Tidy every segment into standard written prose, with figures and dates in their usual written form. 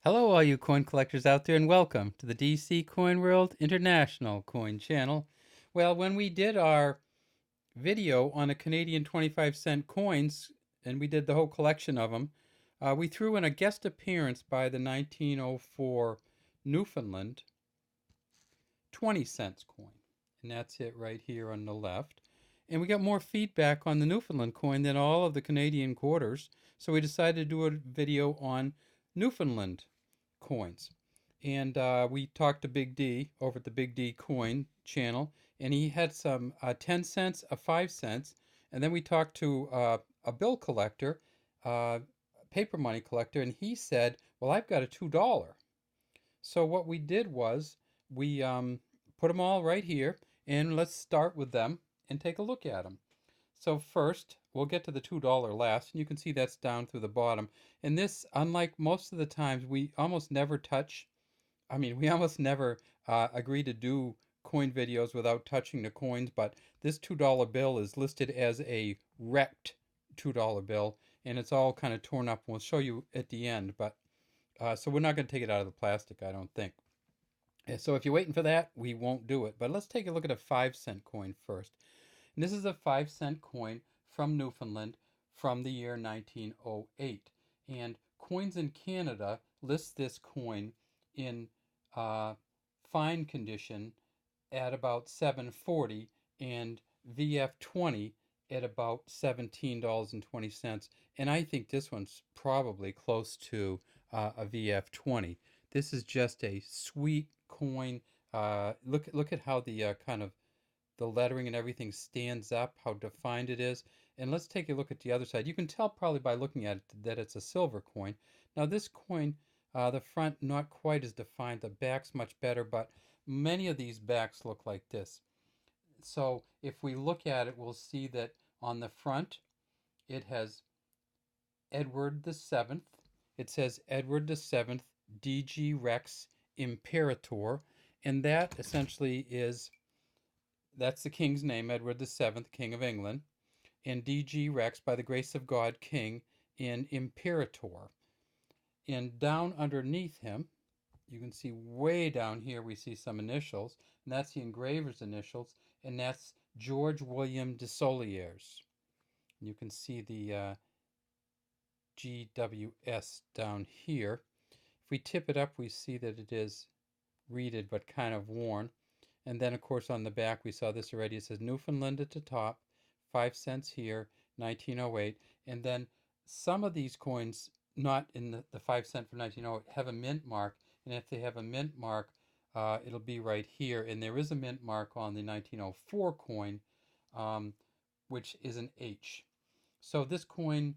Hello, all you coin collectors out there, and welcome to the DC Coin World International Coin Channel. Well, when we did our video on the Canadian 25-cent coins, and we did the whole collection of them, we threw in a guest appearance by the 1904 Newfoundland 20-cent coin. And that's it right here on the left. And we got more feedback on the Newfoundland coin than all of the Canadian quarters, so we decided to do a video on Newfoundland coins. And we talked to Big D over at the Big D Coin channel, and he had some 10 cents, a 5 cents, and then we talked to a bill collector, paper money collector, and he said, well, I've got a $2. So what we did was we put them all right here, and let's start with them and take a look at them. So first, we'll get to the $2 last, and you can see that's down through the bottom. And this, unlike most of the times, we almost never touch, we almost never agree to do coin videos without touching the coins, but this $2 bill is listed as a wrecked $2 bill, and it's all kind of torn up. We'll show you at the end, but so we're not going to take it out of the plastic, I don't think. So if you're waiting for that, we won't do it. But let's take a look at a 5-cent coin first. And this is a 5-cent coin from Newfoundland from the year 1908. And Coins in Canada lists this coin in fine condition at about $7.40 and VF20 at about $17.20. And I think this one's probably close to a VF20. This is just a sweet coin. Look at how the kind of the lettering and everything stands up, how defined it is. And let's take a look at the other side. You can tell probably by looking at it that it's a silver coin. Now this coin, the front not quite as defined, the back's much better, but many of these backs look like this. So if we look at it, we'll see that on the front it has Edward the Seventh. It says Edward the Seventh, DG Rex Imperator, and that essentially that's the king's name, Edward the Seventh, King of England, and DG Rex, by the grace of God, King, in Imperator. And down underneath him, you can see way down here, we see some initials, and that's the engraver's initials, and that's George William de Soliers. You can see the GWS down here. If we tip it up, we see that it is reeded but kind of worn. And then, of course, on the back, we saw this already. It says Newfoundland at the top, 5 cents here, 1908. And then some of these coins, not in the 5 cent from 1908, have a mint mark. And if they have a mint mark, it'll be right here. And there is a mint mark on the 1904 coin, which is an H. So this coin,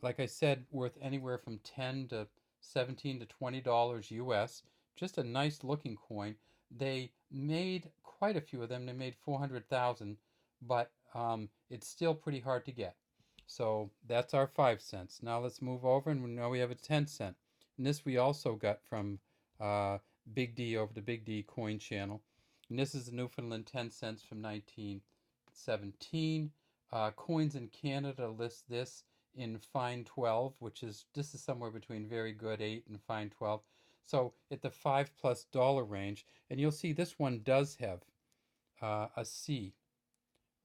like I said, worth anywhere from $10 to $17 to $20 US. Just a nice looking coin. They made quite a few of them. They made 400,000, but it's still pretty hard to get. So that's our 5 cents. Now let's move over, and now we have a 10 cent. And this we also got from Big D over the Big D Coin Channel. And this is the Newfoundland 10 cents from 1917. Coins in Canada lists this in fine 12, this is somewhere between very good 8 and fine 12. So at the $5+ range, and you'll see this one does have a C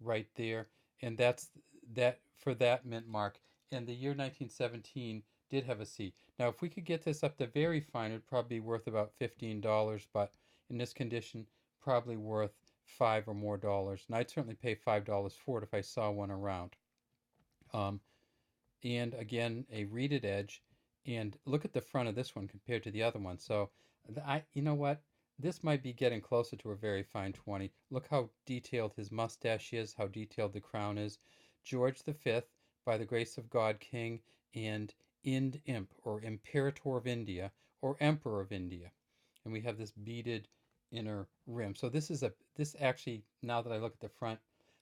right there, and that's that for that mint mark. And the year 1917 did have a C. Now, if we could get this up to very fine, it'd probably be worth about $15, but in this condition, probably worth $5 or more. And I'd certainly pay $5 for it if I saw one around. And again, a reeded edge. And look at the front of this one compared to the other one. So, you know what? This might be getting closer to a very fine 20. Look how detailed his mustache is, how detailed the crown is. George V, by the grace of God, King, and Ind Imp, or Imperator of India, or Emperor of India. And we have this beaded inner rim. So this actually, now that I look at the front,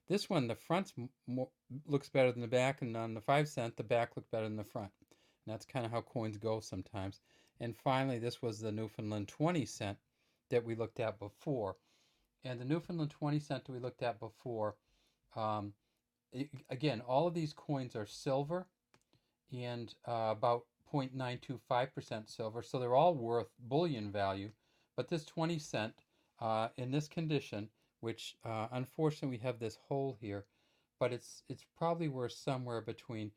this one, the front looks better than the back, and on the 5 cent, the back looked better than the front. And that's kind of how coins go sometimes. And finally, this was the Newfoundland 20 cent that we looked at before. And the Newfoundland 20 cent that we looked at before, again, all of these coins are silver and about 0.925% silver, so they're all worth bullion value. But this 20 cent in this condition, which unfortunately we have this hole here, but it's probably worth somewhere between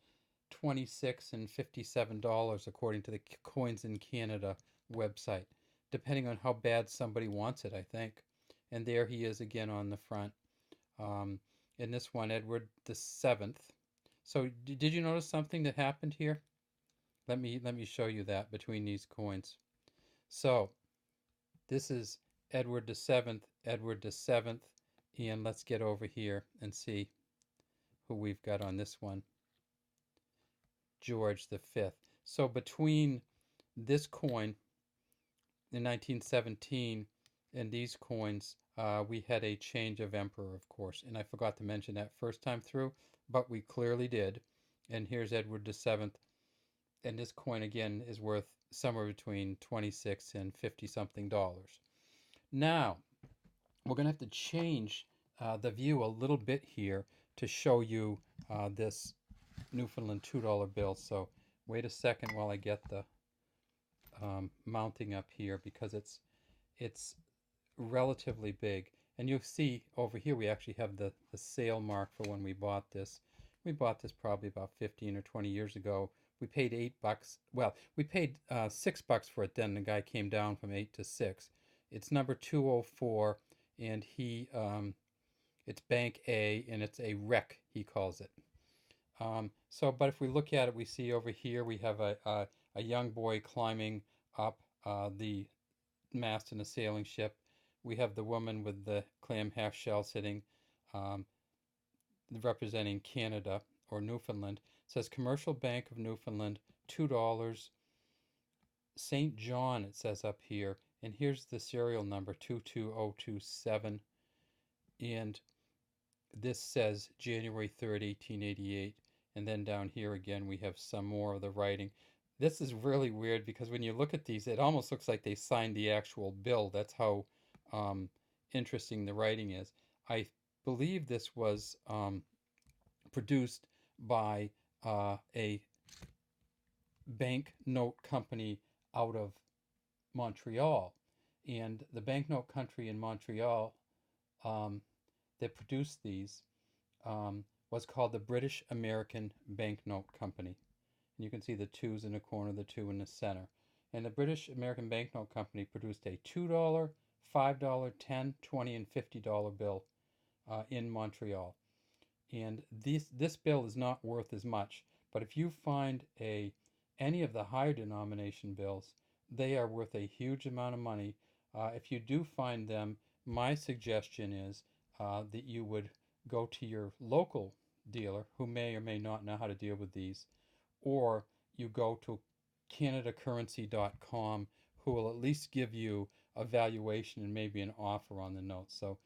$26 and $57 according to the Coins in Canada website, depending on how bad somebody wants it, I think. And there he is again on the front. In this one, Edward the Seventh. So did you notice something that happened here? Let me show you that between these coins. So this is Edward the Seventh, and let's get over here and see who we've got on this one. George the Fifth. So between this coin in 1917 and these coins, we had a change of emperor, of course, and I forgot to mention that first time through, but we clearly did. And here's Edward the Seventh, and this coin again is worth somewhere between 26 and 50 something dollars. Now we're going to have to change the view a little bit here to show you this Newfoundland $2 bill. So wait a second while I get the mounting up here, because it's relatively big. And you'll see over here we actually have the sale mark for when we bought this. We bought this probably about 15 or 20 years ago. We paid $8. Well, we paid $6 for it then. The guy came down from 8 to 6. It's number 204, and it's Bank A, and it's a wreck, he calls it. But if we look at it, we see over here we have a young boy climbing up the mast in a sailing ship. We have the woman with the clam half shell sitting, representing Canada or Newfoundland. It says Commercial Bank of Newfoundland, $2. St. John, it says up here. And here's the serial number, 22027. And this says January 3rd, 1888. And then down here again, we have some more of the writing. This is really weird because when you look at these, it almost looks like they signed the actual bill. That's how interesting the writing is. I believe this was produced by a banknote company out of Montreal. And the banknote country in Montreal that produced these was called the British American Banknote Company. And you can see the 2's in the corner, the 2 in the center. And the British American Banknote Company produced a $2, $5, $10, $20, and $50 bill in Montreal. And this bill is not worth as much, but if you find any of the higher denomination bills, they are worth a huge amount of money. If you do find them, my suggestion is that you would go to your local dealer who may or may not know how to deal with these, or you go to CanadaCurrency.com, who will at least give you a valuation and maybe an offer on the notes. So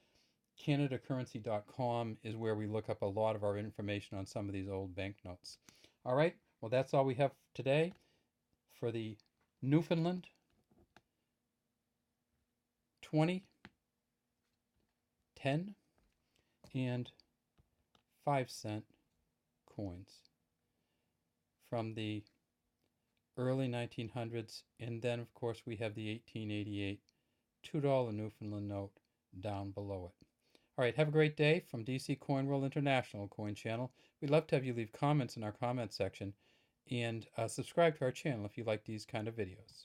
CanadaCurrency.com is where we look up a lot of our information on some of these old banknotes. All right, well, that's all we have today for the Newfoundland 20, 10, and 5-cent coins from the early 1900s, and then of course we have the 1888 $2 Newfoundland note down below it. All right, have a great day from DC Coin World International Coin Channel. We'd love to have you leave comments in our comment section, and subscribe to our channel if you like these kind of videos.